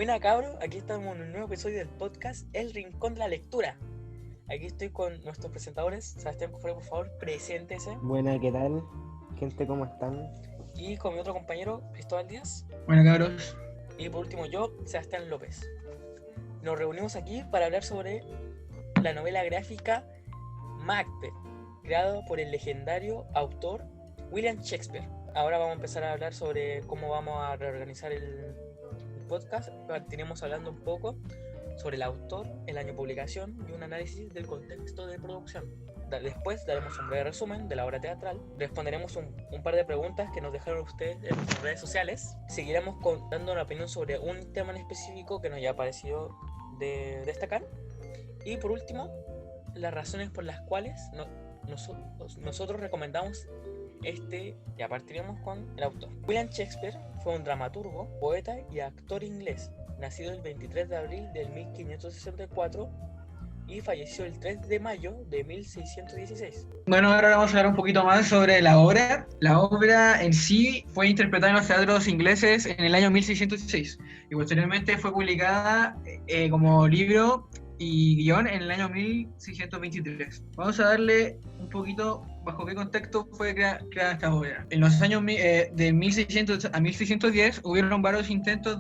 Buena cabros, aquí estamos en un nuevo episodio del podcast El Rincón de la Lectura. Aquí estoy con nuestros presentadores. Sebastián Cofre, por favor, preséntese. Buena, ¿qué tal? Gente, ¿cómo están? Y con mi otro compañero, Cristóbal Díaz. Bueno, cabros. Y por último yo, Sebastián López. Nos reunimos aquí para hablar sobre la novela gráfica Macbeth, creado por el legendario autor William Shakespeare. Ahora vamos a empezar a hablar sobre cómo vamos a reorganizar el podcast. Partiremos hablando un poco sobre el autor, el año de publicación y un análisis del contexto de producción. Después daremos un breve resumen de la obra teatral, responderemos un par de preguntas que nos dejaron ustedes en nuestras redes sociales, seguiremos dando una opinión sobre un tema en específico que nos haya parecido de destacar, y por último, las razones por las cuales nosotros recomendamos ya partiremos con el autor. William Shakespeare fue un dramaturgo, poeta y actor inglés, nacido el 23 de abril del 1564 y falleció el 3 de mayo de 1616. Bueno, ahora vamos a hablar un poquito más sobre la obra. La obra en sí fue interpretada en los teatros ingleses en el año 1606 y posteriormente fue publicada como libro y guión en el año 1623. Vamos a darle un poquito bajo qué contexto fue creada esta obra. En los años de 1600 a 1610 hubieron varios intentos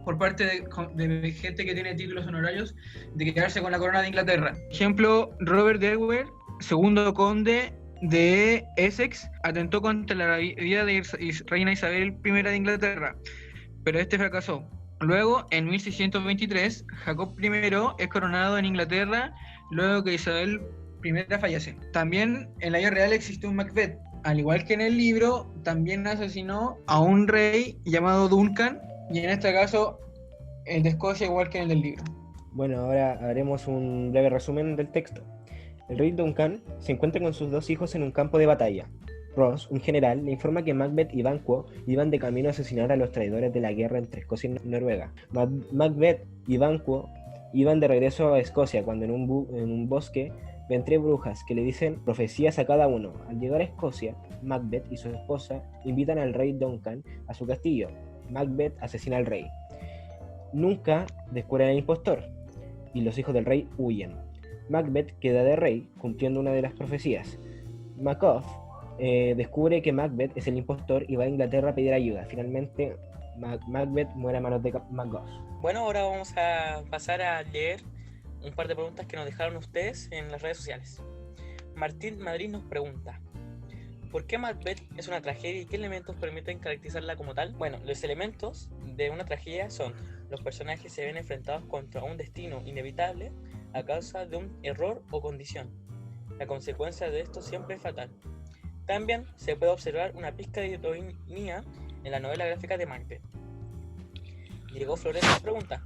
por parte de gente que tiene títulos honorarios de quedarse con la corona de Inglaterra. Por ejemplo, Robert Delaware, segundo conde de Essex, atentó contra la vida de reina Isabel I de Inglaterra, pero este fracasó. Luego, en 1623, Jacob I es coronado en Inglaterra luego que Isabel I fallece. También en la vida real existe un Macbeth. Al igual que en el libro, también asesinó a un rey llamado Duncan, y en este caso, el de Escocia, igual que en el del libro. Bueno, ahora haremos un breve resumen del texto. El rey Duncan se encuentra con sus dos hijos en un campo de batalla. Ross, un general, le informa que Macbeth y Banquo iban de camino a asesinar a los traidores de la guerra entre Escocia y Noruega. Macbeth y Banquo iban de regreso a Escocia cuando en un bosque ven tres brujas que le dicen profecías a cada uno. Al llegar a Escocia, Macbeth y su esposa invitan al rey Duncan a su castillo. Macbeth asesina al rey. Nunca descubren al impostor y los hijos del rey huyen. Macbeth queda de rey cumpliendo una de las profecías. Macduff descubre que Macbeth es el impostor y va a Inglaterra a pedir ayuda. Finalmente, Macbeth muere a manos de Macduff. Bueno, ahora vamos a pasar a leer un par de preguntas que nos dejaron ustedes en las redes sociales. Martín Madrid nos pregunta: ¿por qué Macbeth es una tragedia y qué elementos permiten caracterizarla como tal? Bueno, los elementos de una tragedia son: los personajes se ven enfrentados contra un destino inevitable a causa de un error o condición. La consecuencia de esto siempre es fatal. También se puede observar una pizca de ironía en la novela gráfica de Macbeth. Diego Flores nos pregunta: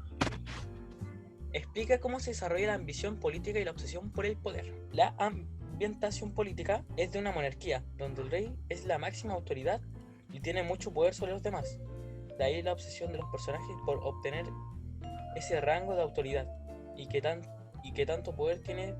explica cómo se desarrolla la ambición política y la obsesión por el poder. La ambientación política es de una monarquía, donde el rey es la máxima autoridad y tiene mucho poder sobre los demás. De ahí la obsesión de los personajes por obtener ese rango de autoridad y que tanto poder tiene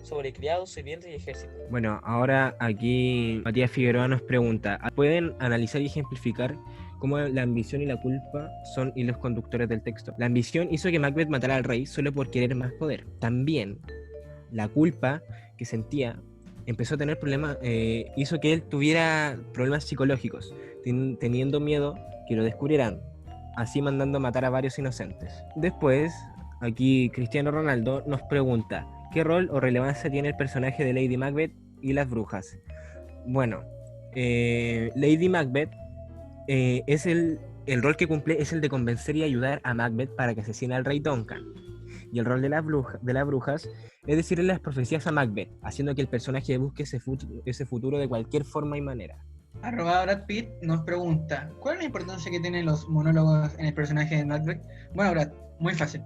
sobre criados, sirvientes y ejército. Bueno, ahora aquí Matías Figueroa nos pregunta: ¿pueden analizar y ejemplificar cómo la ambición y la culpa son hilos conductores del texto? La ambición hizo que Macbeth matara al rey solo por querer más poder. También la culpa que sentía empezó a tener problemas, hizo que él tuviera problemas psicológicos, teniendo miedo que lo descubrieran, así mandando a matar a varios inocentes. Después, aquí Cristiano Ronaldo nos pregunta: ¿qué rol o relevancia tiene el personaje de Lady Macbeth y las brujas? Bueno, Lady Macbeth es el rol que cumple es el de convencer y ayudar a Macbeth para que asesine al rey Duncan. Y el rol de las brujas es decirle las profecías a Macbeth, haciendo que el personaje busque ese futuro de cualquier forma y manera. Brad Pitt nos pregunta: ¿cuál es la importancia que tienen los monólogos en el personaje de Macbeth? Bueno, Brad, muy fácil.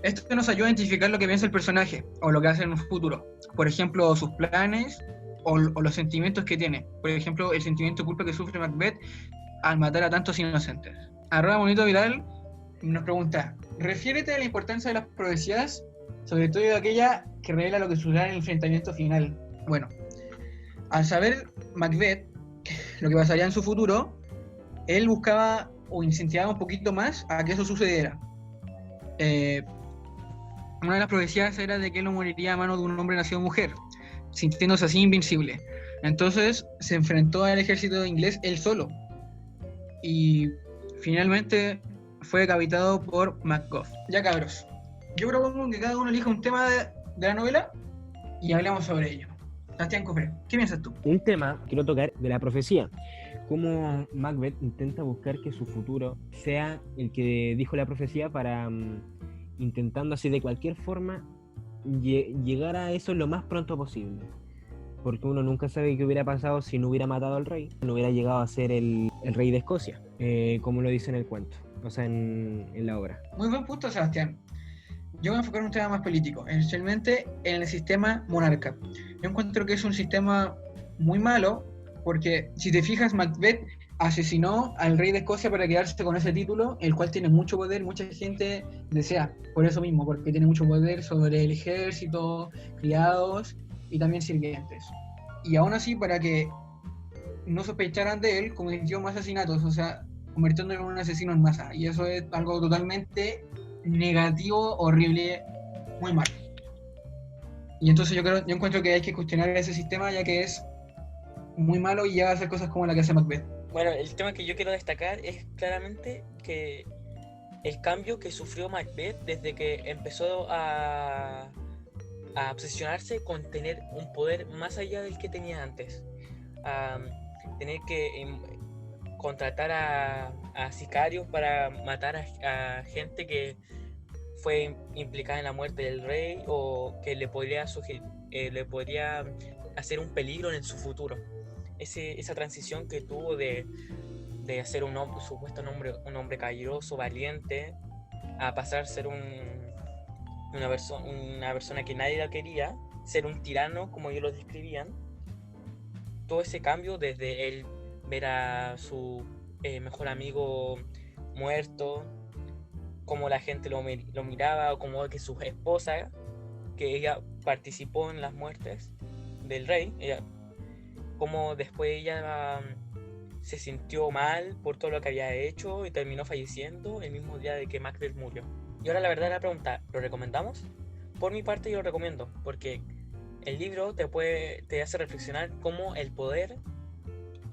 Esto nos ayuda a identificar lo que piensa el personaje o lo que hace en un futuro. Por ejemplo, sus planes o los sentimientos que tiene. Por ejemplo, el sentimiento de culpa que sufre Macbeth al matar a tantos inocentes. Bonito Vidal nos pregunta: refiérete a la importancia de las profecías, sobre todo de aquella que revela lo que sucederá en el enfrentamiento final. Bueno, al saber Macbeth lo que pasaría en su futuro, él buscaba o incentivaba un poquito más a que eso sucediera. Una de las profecías era de que él no moriría a manos de un hombre nacido mujer, sintiéndose así invencible. Entonces se enfrentó al ejército inglés él solo y finalmente fue decapitado por Macduff. Ya cabros, yo propongo que cada uno elija un tema de la novela y hablamos sobre ello. Sebastián Cofre, ¿qué piensas tú? Un tema quiero tocar de la profecía. Cómo Macbeth intenta buscar que su futuro sea el que dijo la profecía para intentando así de cualquier forma llegar a eso lo más pronto posible. Porque uno nunca sabe qué hubiera pasado si no hubiera matado al rey, no hubiera llegado a ser el rey de Escocia, como lo dice en el cuento, o sea, en la obra. Muy buen punto, Sebastián. Yo voy a enfocar en un tema más político, especialmente en el sistema monarca. Yo encuentro que es un sistema muy malo, porque si te fijas, Macbeth asesinó al rey de Escocia para quedarse con ese título, el cual tiene mucho poder, mucha gente desea, por eso mismo, porque tiene mucho poder sobre el ejército, criados y también sirvientes. Y aún así, para que no sospecharan de él, cometió más asesinatos, o sea, convirtiéndolo en un asesino en masa. Y eso es algo totalmente negativo, horrible, muy mal. Y entonces yo encuentro que hay que cuestionar ese sistema, ya que es muy malo y ya hacer cosas como la que hace Macbeth. Bueno, el tema que yo quiero destacar es claramente que el cambio que sufrió Macbeth desde que empezó a obsesionarse con tener un poder más allá del que tenía antes. A tener que contratar a sicarios para matar a gente que fue implicada en la muerte del rey o que le podría hacer un peligro en su futuro. Esa transición que tuvo de ser un hombre caballeroso, valiente, a pasar a ser una persona que nadie la quería, ser un tirano como ellos lo describían. Todo ese cambio desde él ver a su mejor amigo muerto, cómo la gente lo miraba, o como que su esposa, que ella participó en las muertes del rey, como después ella se sintió mal por todo lo que había hecho y terminó falleciendo el mismo día de que Macbeth murió. Y ahora la verdad la pregunta, ¿lo recomendamos? Por mi parte yo lo recomiendo, porque el libro te hace reflexionar cómo el poder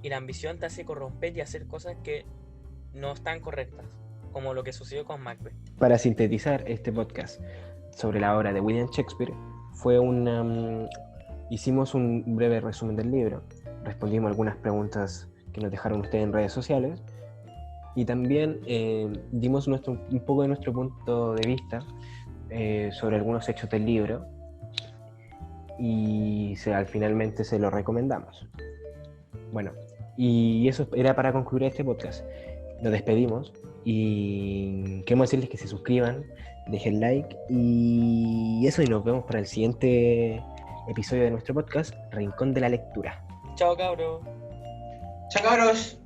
y la ambición te hace corromper y hacer cosas que no están correctas, como lo que sucedió con Macbeth. Para sintetizar este podcast sobre la obra de William Shakespeare, hicimos un breve resumen del libro, respondimos algunas preguntas que nos dejaron ustedes en redes sociales y también dimos un poco de nuestro punto de vista sobre algunos hechos del libro y finalmente se lo recomendamos. Bueno, y eso era para concluir este podcast. Nos despedimos y queremos decirles que se suscriban, dejen like y eso, y nos vemos para el siguiente episodio de nuestro podcast, Rincón de la Lectura. Chao, cabros. Chao, cabros.